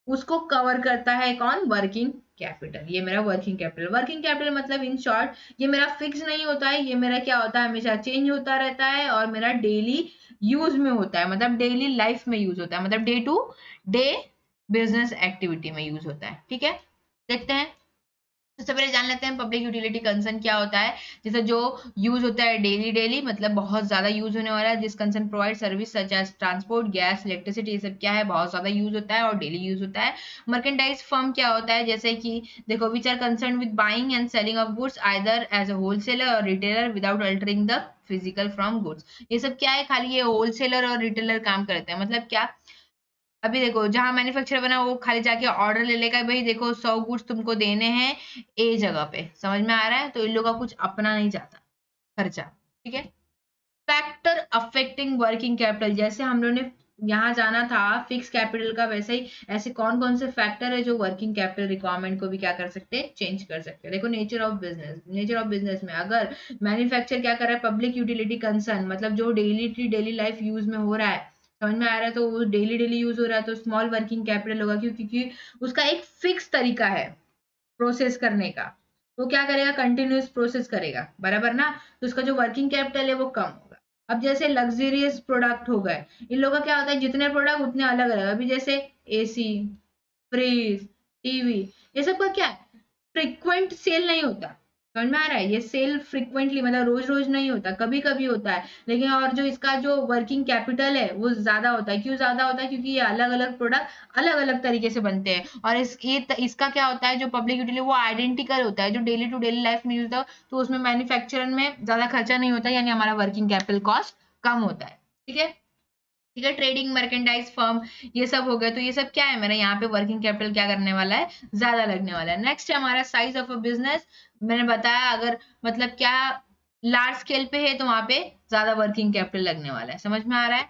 [SPEAKER 1] उसको कवर करता है कौन, वर्किंग कैपिटल। ये मेरा वर्किंग कैपिटल। वर्किंग कैपिटल मतलब इन शॉर्ट ये मेरा फिक्स नहीं होता है, ये मेरा क्या होता है, हमेशा चेंज होता रहता है, और मेरा डेली यूज में होता है, मतलब डेली लाइफ में यूज होता है, मतलब day to day business activity में यूज होता है। ठीक है, देखते हैं। सबसे पहले जान लेते हैं पब्लिक यूटिलिटी कंसर्न क्या होता है। जैसे जो यूज होता है डेली डेली, मतलब बहुत ज्यादा यूज होने वाला है, जिस concern provide service such as transport, gas, electricity, ये सब क्या है, बहुत ज्यादा यूज होता है और डेली यूज होता है। मर्केंटाइज फर्म क्या होता है, जैसे कि देखो which are concern with buying and selling of goods either as a wholesaler और retailer without altering the physical form goods. ये सब क्या है, खाली ये होलसेलर और रिटेलर काम करते हैं। मतलब क्या, अभी देखो जहां मैन्युफैक्चरर बना वो खाली जाके ऑर्डर ले लेगा, भाई देखो 100 गुड्स तुमको देने हैं ए जगह पे। समझ में आ रहा है, तो इन लोगों का कुछ अपना नहीं जाता खर्चा। ठीक है, फैक्टर अफेक्टिंग वर्किंग कैपिटल, जैसे हम लोग ने यहाँ जाना था फिक्स कैपिटल का, वैसे ही ऐसे कौन कौन से फैक्टर है जो वर्किंग कैपिटल रिक्वायरमेंट को भी क्या कर सकते हैं, चेंज कर सकते हैं। देखो nature of business, nature of business में अगर मैन्युफैक्चर क्या कर रहा है, पब्लिक यूटिलिटी कंसर्न, मतलब जो डेली लाइफ यूज में हो रहा है, समझ में आ रहा है, तो वो डेली डेली यूज हो रहा है तो स्मॉल वर्किंग कैपिटल होगा, क्योंकि उसका एक फिक्स तरीका है प्रोसेस करने का। वो क्या करेगा, कंटिन्यूस प्रोसेस करेगा, बराबर ना। तो उसका जो वर्किंग कैपिटल है वो कम होगा। अब जैसे लग्जरियस प्रोडक्ट हो गए, इन लोगों का क्या होता है, जितने प्रोडक्ट उतने अलग अलग। अभी जैसे एसी, फ्रिज, टीवी, ये सब का क्या है, फ्रिक्वेंट सेल नहीं होता। समझ में आ रहा है, ये सेल फ्रिक्वेंटली मतलब रोज रोज नहीं होता, कभी कभी होता है। लेकिन और जो इसका जो वर्किंग कैपिटल है वो ज्यादा होता है। क्यों ज्यादा होता है, क्योंकि ये अलग अलग प्रोडक्ट अलग अलग तरीके से बनते हैं। और इसका क्या होता है, जो पब्लिक यूटिलिटी वो आइडेंटिकल होता है, जो डेली टू डेली लाइफ में यूज होता है, तो उसमें मैन्युफैक्चरर में ज्यादा खर्चा नहीं होता, यानी हमारा वर्किंग कैपिटल कॉस्ट कम होता है। ठीक है, ठीक है, ट्रेडिंग, मर्केंडाइज फर्म, ये सब हो गए। तो ये सब क्या है मेरा, यहाँ पे वर्किंग कैपिटल क्या करने वाला है, ज्यादा लगने वाला है। नेक्स्ट है हमारा साइज ऑफ अ बिजनेस। मैंने बताया अगर मतलब क्या लार्ज स्केल पे है तो वहां पे ज्यादा वर्किंग कैपिटल लगने वाला है, समझ में आ रहा है।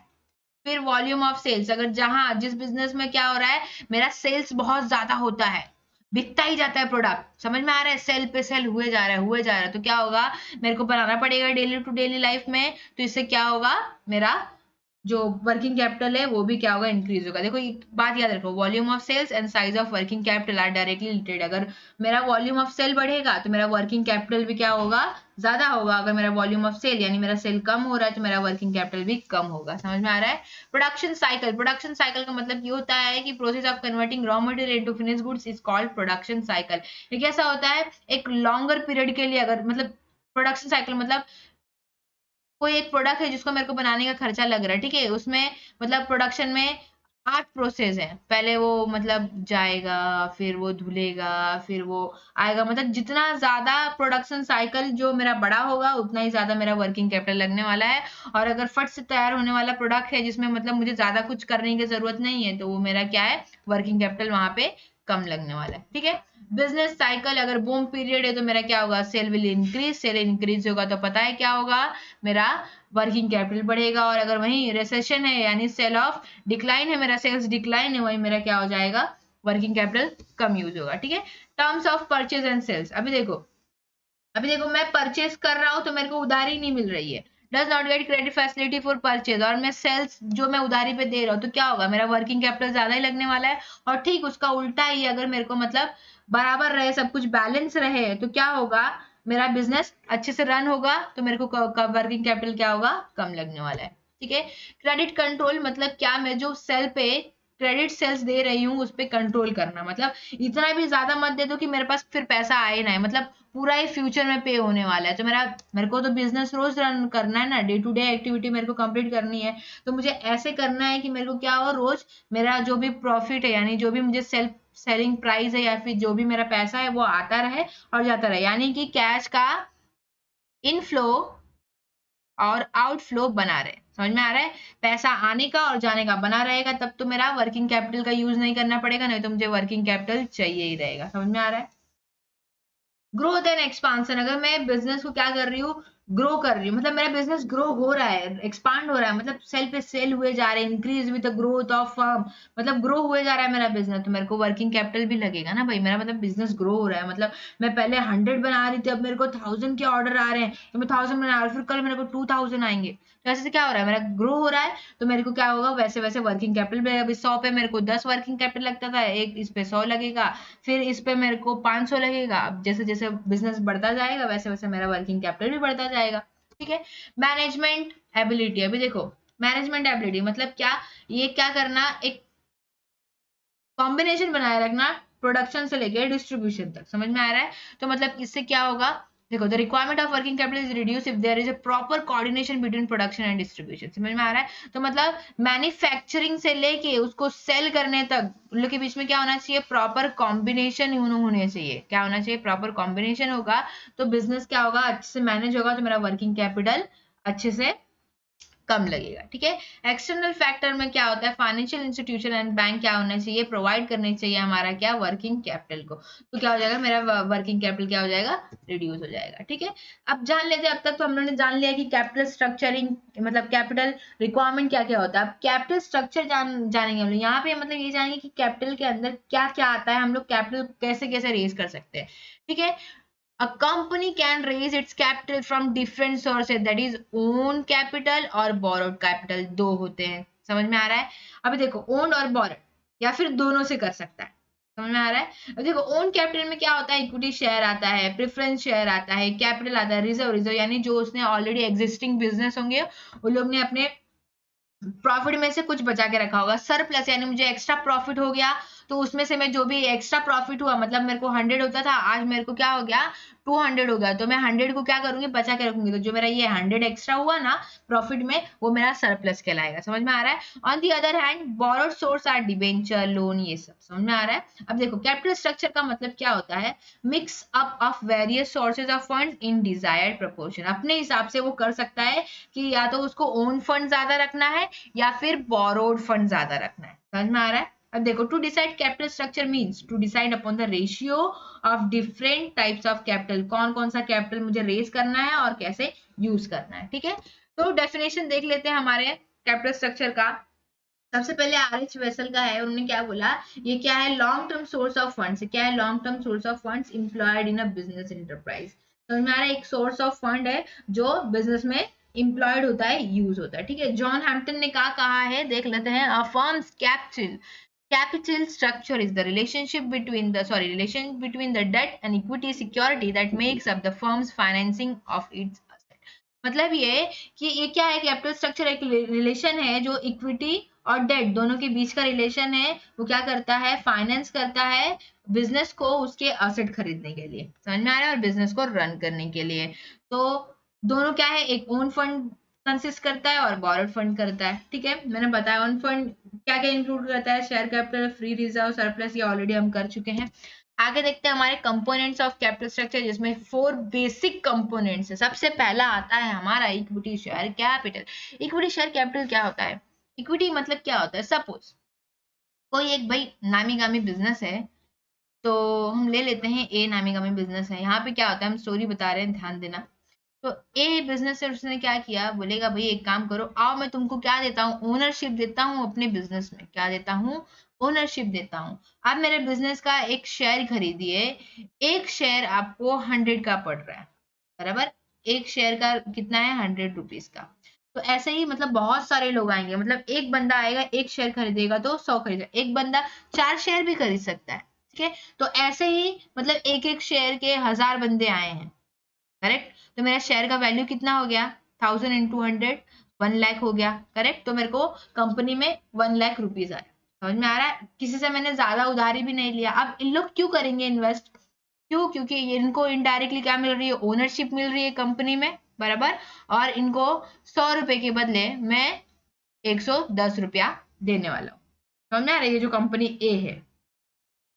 [SPEAKER 1] फिर वॉल्यूम ऑफ सेल्स, अगर जहां जिस बिजनेस में क्या हो रहा है, मेरा सेल्स बहुत ज्यादा होता है, बिकता ही जाता है प्रोडक्ट, समझ में आ रहा है, सेल पे सेल हुए जा रहा है हुए जा रहा है, तो क्या होगा, मेरे को बनाना पड़ेगा डेली टू डेली लाइफ में, तो इससे क्या होगा, मेरा जो वर्किंग कैपिटल है वो भी क्या होगा, इंक्रीज होगा। देखो एक बात याद रखो, volume of sales and size of working capital are directly related. अगर मेरा वॉल्यूम ऑफ सेल बढ़ेगा तो मेरा वर्किंग कैपिटल भी क्या होगा, ज्यादा होगा। अगर मेरा वॉल्यूम ऑफ सेल यानी मेरा सेल कम हो रहा है तो मेरा वर्किंग कैपिटल भी कम होगा, समझ में आ रहा है। प्रोडक्शन साइकिल, प्रोडक्शन साइकिल का मतलब ये होता है कि process of converting raw material into finished goods is called production cycle. ये कैसा होता है, एक लॉन्गर पीरियड के लिए, अगर मतलब प्रोडक्शन साइकिल मतलब कोई एक प्रोडक्ट है जिसको मेरे को बनाने का खर्चा लग रहा है, ठीक है, उसमें मतलब प्रोडक्शन में 8 प्रोसेस है। पहले वो मतलब जाएगा, फिर वो धुलेगा, फिर वो आएगा, मतलब जितना ज्यादा प्रोडक्शन साइकिल जो मेरा बड़ा होगा उतना ही ज्यादा मेरा वर्किंग कैपिटल लगने वाला है। और अगर फट से तैयार होने वाला प्रोडक्ट है जिसमें मतलब मुझे ज्यादा कुछ करने की जरूरत नहीं है, तो वो मेरा क्या है, वर्किंग कैपिटल वहां पे कम लगने वाला है, ठीक है। बिजनेस साइकिल, अगर बूम पीरियड है तो मेरा क्या होगा, sale will increase, sale increase होगा तो पता है क्या होगा, मेरा वर्किंग कैपिटल बढ़ेगा। और अगर वहीं रिसेशन है यानी सेल ऑफ डिक्लाइन है, मेरा सेल्स डिक्लाइन है, वहीं मेरा क्या हो जाएगा, वर्किंग कैपिटल कम यूज होगा, ठीक है। Terms of purchase and sales, अभी देखो मैं परचेज कर रहा हूं तो मेरे को उधारी नहीं मिल रही है, does not gate credit facility for purchase, और मैं सेल्स जो मैं उधारी पे दे रहा हूँ तो क्या होगा, मेरा वर्किंग कैपिटल ज्यादा ही लगने वाला है। और ठीक उसका उल्टा ही, अगर मेरे को मतलब बराबर रहे, सब कुछ बैलेंस रहे, तो क्या होगा, मेरा बिजनेस अच्छे से रन होगा, तो मेरे को वर्किंग कैपिटल क्या होगा, कम लगने वाला है, ठीक है। क्रेडिट कंट्रोल मतलब क्या, मैं जो सेल पे क्रेडिट सेल्स दे रही हूँ उस पर कंट्रोल करना, मतलब इतना भी ज्यादा मत दे दो कि मेरे पास फिर पैसा आए ना, मतलब पूरा ही फ्यूचर में पे होने वाला है। तो मेरे को तो बिजनेस रोज रन करना है ना, डे टू डे एक्टिविटी मेरे को कंप्लीट करनी है, तो मुझे ऐसे करना है कि मेरे को क्या हो, रोज मेरा जो भी प्रॉफिट है यानी जो भी मुझे सेलिंग प्राइस है या फिर जो भी मेरा पैसा है वो आता रहे और जाता रहे, यानी कि कैश का इनफ्लो और आउटफ्लो बना रहे, समझ में आ रहा है। पैसा आने का और जाने का बना रहेगा तब तो मेरा वर्किंग कैपिटल का यूज नहीं करना पड़ेगा, नहीं तो मुझे वर्किंग कैपिटल चाहिए ही रहेगा, समझ में आ रहा है। ग्रोथ एंड एक्सपांशन, अगर मैं बिजनेस को क्या कर रही हूँ, ग्रो कर रही हूँ, मतलब मेरा बिजनेस ग्रो हो रहा है, एक्सपांड हो रहा है, मतलब सेल पे सेल हुए जा रहे हैं, increase with the growth of firm, मतलब ग्रो हुए जा रहा है मेरा बिजनेस, तो मेरे को वर्किंग कैपिटल भी लगेगा ना भाई, मेरा मतलब बिजनेस ग्रो हो रहा है, मतलब मैं पहले 100 बना रही थी, अब मेरे को 1000 के ऑर्डर आ रहे हैं, तो मैं 1000 बना रही हूँ, फिर कल मेरे को 2000 आएंगे, तो ऐसे से क्या हो रहा है, मेरा ग्रो हो रहा है, तो मेरे को क्या होगा, वैसे वैसे वर्किंग कैपिटल भी, अभी 100 पे मेरे को 10 वर्किंग कैपिटल लगता था, एक इस पे 100 लगेगा, फिर इस पे मेरे को 500 लगेगा। अब जैसे जैसे बिजनेस बढ़ता जाएगा वैसे वैसे मेरा वर्किंग कैपिटल भी बढ़ता जाएगा, ठीक है। मैनेजमेंट एबिलिटी, अभी देखो मैनेजमेंट एबिलिटी मतलब क्या, ये क्या करना, एक कॉम्बिनेशन बनाए रखना प्रोडक्शन से लेके डिस्ट्रीब्यूशन तक, समझ में आ रहा है। तो मतलब इससे क्या होगा, देखो the requirement of working capital is reduce if there is a proper coordination between production and distribution, समझ में आ रहा है। तो मतलब मैन्युफैक्चरिंग से लेके उसको सेल करने तक उन लोग के बीच में क्या होना चाहिए, प्रॉपर कॉम्बिनेशन होने चाहिए, क्या होना चाहिए, प्रॉपर कॉम्बिनेशन होगा तो बिजनेस क्या होगा, अच्छे से मैनेज होगा, तो मेरा वर्किंग कैपिटल अच्छे से कम लगेगा, ठीक है। एक्सटर्नल फैक्टर में क्या होता है, फाइनेंशियल इंस्टीट्यूशन एंड बैंक क्या होना चाहिए, प्रोवाइड करने चाहिए हमारा क्या, वर्किंग कैपिटल को, तो क्या हो जाएगा, मेरा वर्किंग कैपिटल क्या हो जाएगा, रिड्यूस हो जाएगा, ठीक है। अब जान लेते हैं, अब तक तो हम लोगों ने जान लिया कि कैपिटल स्ट्रक्चरिंग मतलब कैपिटल रिक्वायरमेंट क्या क्या होता है। अब कैपिटल स्ट्रक्चर जानेंगे हम लोग, यहाँ पे मतलब ये जानेंगे कि कैपिटल के अंदर क्या क्या आता है, हम लोग कैपिटल कैसे कैसे रेज कर सकते हैं, ठीक है। A company can raise its capital from different sources, that is own capital और borrowed capital, दो होते हैं, समझ में आ रहा है। अभी देखो owned और borrowed या फिर दोनों से कर सकता है, समझ में आ रहा है। अब देखो ओन कैपिटल में क्या होता है, इक्विटी शेयर आता है, प्रेफरेंस शेयर आता है, कैपिटल आता है, रिजर्व यानी जो उसने ऑलरेडी एग्जिस्टिंग बिजनेस होंगे उन लोग ने अपने प्रॉफिट में से कुछ बचा के रखा होगा, सरप्लस यानी मुझे एक्स्ट्रा प्रॉफिट हो गया तो उसमें से मैं जो भी एक्स्ट्रा प्रॉफिट हुआ, मतलब मेरे को 100 होता था, आज मेरे को क्या हो गया 200 हो गया, तो मैं 100 को क्या करूंगी, बचा के रखूंगी। तो जो मेरा ये 100 एक्स्ट्रा हुआ ना प्रॉफिट में, वो मेरा सरप्लस कहलाएगा। समझ में आ रहा है? On the other hand borrowed source are debenture, loan, ये सब। समझ में आ रहा है? अब देखो कैपिटल स्ट्रक्चर का मतलब क्या होता है, mix up of various sources of fund in desired proportion. अपने हिसाब से वो कर सकता है कि या तो उसको ओन फंड ज्यादा रखना है या फिर बोरोड फंड ज्यादा रखना है। समझ में आ रहा है? अब देखो, to decide capital structure means to decide upon the ratio of different types of capital. कौन कौन सा कैपिटल मुझे रेज करना है और कैसे यूज करना है। ठीक है, तो डेफिनेशन देख लेते हैं हमारे कैपिटल स्ट्रक्चर का। सबसे पहले आरएच वेसल का है, उन्होंने क्या बोला, ये क्या है, long term source of funds. क्या है long term source of funds? Employed in a business enterprise. तो हमारा एक सोर्स ऑफ फंड है जो बिजनेस में एम्प्लॉयड होता है, यूज होता है। ठीक है, जॉन हैम्पटन ने क्या कहा है, देख लेते हैं। अ firms capital structure is the relation between the debt and equity security that makes up the firm's financing of its asset। मतलब ये कि ये क्या है, कैपिटल स्ट्रक्चर एक रिलेशन है जो इक्विटी और डेट दोनों के बीच का रिलेशन है। वो क्या करता है, फाइनेंस करता है बिजनेस को उसके असेट खरीदने के लिए। समझ में आ रहा है? और बिजनेस को रन करने के लिए। तो दोनों क्या है, एक ओन फंड कंसिस्ट करता है और बोरोड फंड करता है। ठीक है, मैंने बताया ओन फंड क्या क्या इंक्लूड करता है, share capital, free reserve, surplus, ये ऑलरेडी हम कर चुके हैं। आगे देखते हैं हमारे कंपोनेंट्स ऑफ कैपिटल स्ट्रक्चर, जिसमें 4 बेसिक कंपोनेंट्स है। सबसे पहला आता है हमारा equity share capital. Equity share capital क्या होता है, इक्विटी मतलब क्या होता है, सपोज कोई एक भाई नामी गामी बिजनेस है, तो हम ले लेते हैं ए नामी गामी बिजनेस है। यहाँ पे क्या होता है, हम स्टोरी बता रहे हैं, ध्यान देना। तो ए बिजनेस है, उसने क्या किया, बोलेगा भाई एक काम करो, आओ मैं तुमको क्या देता हूँ, ओनरशिप देता हूँ अपने बिजनेस में। क्या देता हूँ, ओनरशिप देता हूँ। आप मेरे बिजनेस का एक शेयर खरीदिए, एक शेयर आपको 100 का पड़ रहा है, बराबर। एक शेयर का कितना है, 100 रुपीज का। तो ऐसे ही मतलब बहुत सारे लोग आएंगे, मतलब एक बंदा आएगा एक शेयर खरीदेगा तो 100 खरीदेगा, एक बंदा 4 शेयर भी खरीद सकता है। ठीक है, तो ऐसे ही मतलब एक एक शेयर के 1000 बंदे आए हैं, करेक्ट। तो मेरा शेयर का वैल्यू कितना हो गया, 1000 इंटू 100, 1 लाख हो गया, करेक्ट। तो मेरे को कंपनी में 1 लाख रुपीज आए। समझ में आ रहा है? किसी से मैंने ज्यादा उधारी भी नहीं लिया। अब इन लोग क्यों करेंगे इन्वेस्ट, क्यों, क्योंकि इनको इनडायरेक्टली क्या मिल रही है, ओनरशिप मिल रही है कंपनी में, बराबर। और इनको 100 रुपए के बदले मैं 110 रुपया देने वाला हूँ। समझ में आ रहा है? ये जो कंपनी ए है,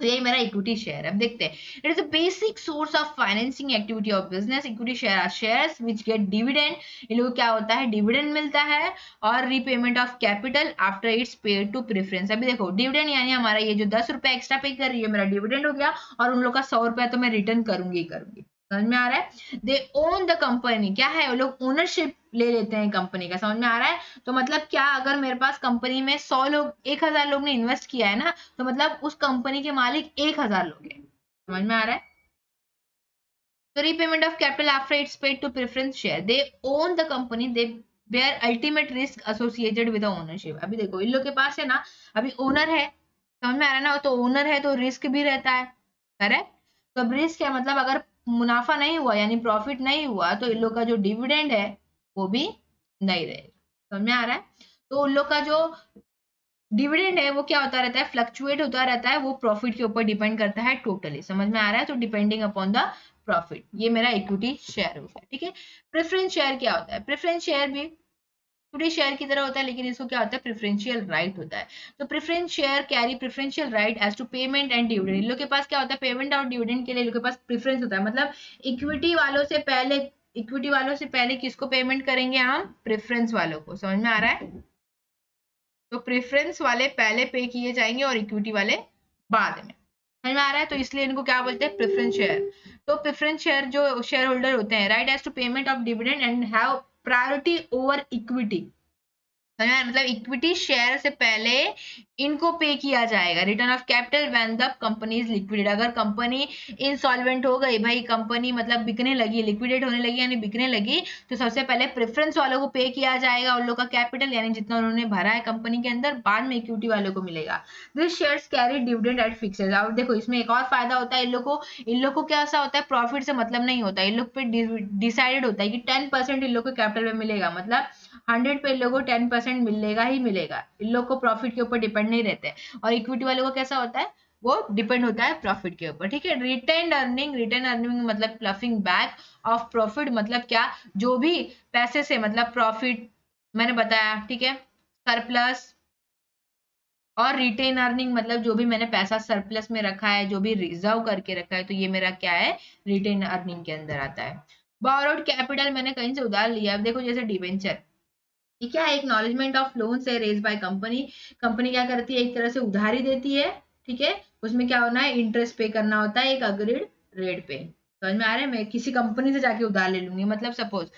[SPEAKER 1] तो ये मेरा इक्विटी शेयर है। अब देखते हैं, it is a basic source of financing activity of business. Equity share are shares which get dividend. इन लोगों को क्या होता है, डिविडेंड मिलता है और repayment of capital after it's paid to preference. अभी देखो डिविडेंड यानी हमारा ये जो 10 रुपए एक्स्ट्रा पे कर रही है, मेरा डिविडेंड हो गया, और उन लोग का 100 रुपया तो मैं रिटर्न करूंगी ही करूंगी। समझ में आ रहा है? दे ओन द कंपनी, क्या है, वो लोग ओनरशिप ले लेते हैं कंपनी का। समझ में आ रहा है? तो मतलब क्या, अगर मेरे पास कंपनी में 100 लोग, 1000 लोग ने इन्वेस्ट किया है ना, तो मतलब उस कंपनी के मालिक 1000 लोग हैं। समझ में आ रहा है? तो repayment of capital after it's paid to preference share, they own the company, they bear ultimate risk associated with ownership. अभी देखो इन लोग के पास है ना, अभी ओनर है, समझ में आ रहा है ना, तो ओनर है तो रिस्क भी रहता है, करेक्ट। तो अब रिस्क है मतलब अगर मुनाफा नहीं हुआ यानी प्रॉफिट नहीं हुआ, तो इन लोग का जो डिविडेंड है वो भी नहीं रहेगा। समझ में आ रहा है? तो उन लोग का जो डिविडेंड है वो क्या होता रहता है, फ्लक्चुएट होता रहता है, वो प्रॉफिट के ऊपर डिपेंड करता है टोटली। समझ में आ रहा है? तो डिपेंडिंग अपॉन द प्रॉफिट, ये मेरा इक्विटी शेयर होता है। ठीक है, प्रेफरेंस शेयर क्या होता है, प्रेफरेंस शेयर भी इक्विटी शेयर की तरह होता है, लेकिन इसको क्या होता है, प्रेफरेंशियल राइट होता है। तो preference share carry preferential right as to payment and dividend. इन लोग के पास क्या होता है, पेमेंट और डिविडेंड के लिए इन लोग के पास प्रेफरेंस होता है। मतलब इक्विटी वालों से पहले किसको पेमेंट करेंगे हम, प्रेफरेंस वालों को। समझ में आ रहा है? तो प्रेफरेंस वाले पहले पे किए जाएंगे और इक्विटी वाले बाद में। समझ में आ रहा है? तो इसलिए इनको क्या बोलते हैं, प्रेफरेंस शेयर। तो प्रेफरेंस शेयर जो शेयर होल्डर होते हैं, right as to payment of dividend and have priority over equity. मतलब इक्विटी शेयर से पहले इनको पे किया जाएगा। Return of capital when the company is liquidate. अगर कंपनी इंसॉल्वेंट हो गई, भाई कंपनी मतलब बिकने लगी, लिक्विडेट होने लगी यानी बिकने लगी, तो सबसे पहले प्रेफरेंस वालों को पे किया जाएगा उन लोग का कैपिटल, यानी जितना उन्होंने भरा है कंपनी के अंदर, बाद में इक्विटी वालों को मिलेगा। This shares carry dividend at fixed. अब देखो इसमें एक और फायदा होता है, इन लोग को क्या ऐसा होता है, प्रॉफिट से मतलब नहीं होता, इन लोग पे डिसाइडेड होता है कि 10% इन लोग को कैपिटल में मिलेगा। मतलब 100 पे इन लोगों को 10% 10% मिलेगा ही मिलेगा। इन लोग को प्रॉफिट के ऊपर डिपेंड नहीं रहते। और इक्विटी वालों का कैसा होता है, वो डिपेंड होता है प्रॉफिट के ऊपर, ठीक है। रिटेन अर्निंग मतलब प्लफिंग बैक ऑफ प्रॉफिट, मतलब क्या, जो भी पैसे से, मतलब प्रॉफिट मैंने बताया, ठीक है, सरप्लस। और रिटेन अर्निंग मतलब जो भी मैंने पैसा सरप्लस में रखा है, जो भी रिजर्व करके रखा है, तो ये मेरा क्या है, रिटेन अर्निंग के अंदर आता है। बोरोड कैपिटल मैंने कहीं से उधार लिया, अब देखो जैसे डिवेंचर, ये क्या है, एक्नॉलेजमेंट ऑफ लोन से रेज बाय कंपनी। कंपनी क्या करती है, एक तरह से उधारी देती है, ठीक है, उसमें क्या होना है, इंटरेस्ट पे करना होता है एक अग्रीड रेट पे। समझ में आ रहा है, मैं किसी कंपनी से जाके उधार ले लूंगी, मतलब सपोज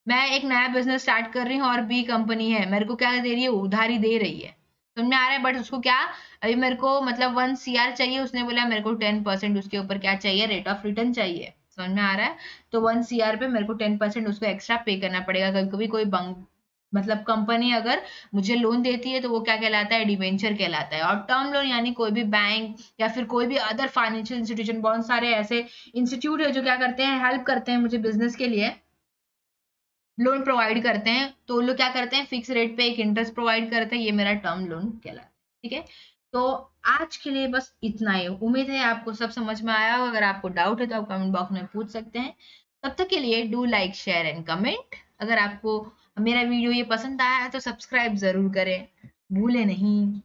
[SPEAKER 1] मैं एक नया बिजनेस स्टार्ट कर रही हूँ और बी कंपनी है, मेरे को क्या दे रही है, उधारी दे रही है, समझ में आ रहा है। बट उसको क्या, अभी मेरे को मतलब 1 CR चाहिए, उसने बोला मेरे को 10% उसके ऊपर क्या चाहिए, रेट ऑफ रिटर्न चाहिए, समझ में आ रहा है। तो 1 CR पे मेरे को 10% उसको एक्स्ट्रा पे करना पड़ेगा। कभी कभी कोई बंक, मतलब कंपनी अगर मुझे लोन देती है तो वो क्या कहलाता है, डिवेंचर कहलाता है। और टर्म लोन यानी कोई भी बैंक या फिर कोई भी अदर फाइनेंशियल इंस्टीट्यूशन, बहुत सारे ऐसे इंस्टीट्यूट है जो क्या करते हैं, हेल्प करते हैं मुझे बिजनेस के लिए, लोन प्रोवाइड करते हैं। तो लोग क्या करते हैं, फिक्स रेट पे एक इंटरेस्ट प्रोवाइड करते हैं, ये मेरा टर्म लोन कहलाता है, ठीक है। तो आज के लिए बस इतना ही, उम्मीद है आपको सब समझ में आया हो। अगर आपको डाउट है तो आप कमेंट बॉक्स में पूछ सकते हैं। तब तक के लिए do like share and comment. अगर आपको मेरा वीडियो ये पसंद आया है तो सब्सक्राइब जरूर करें, भूले नहीं।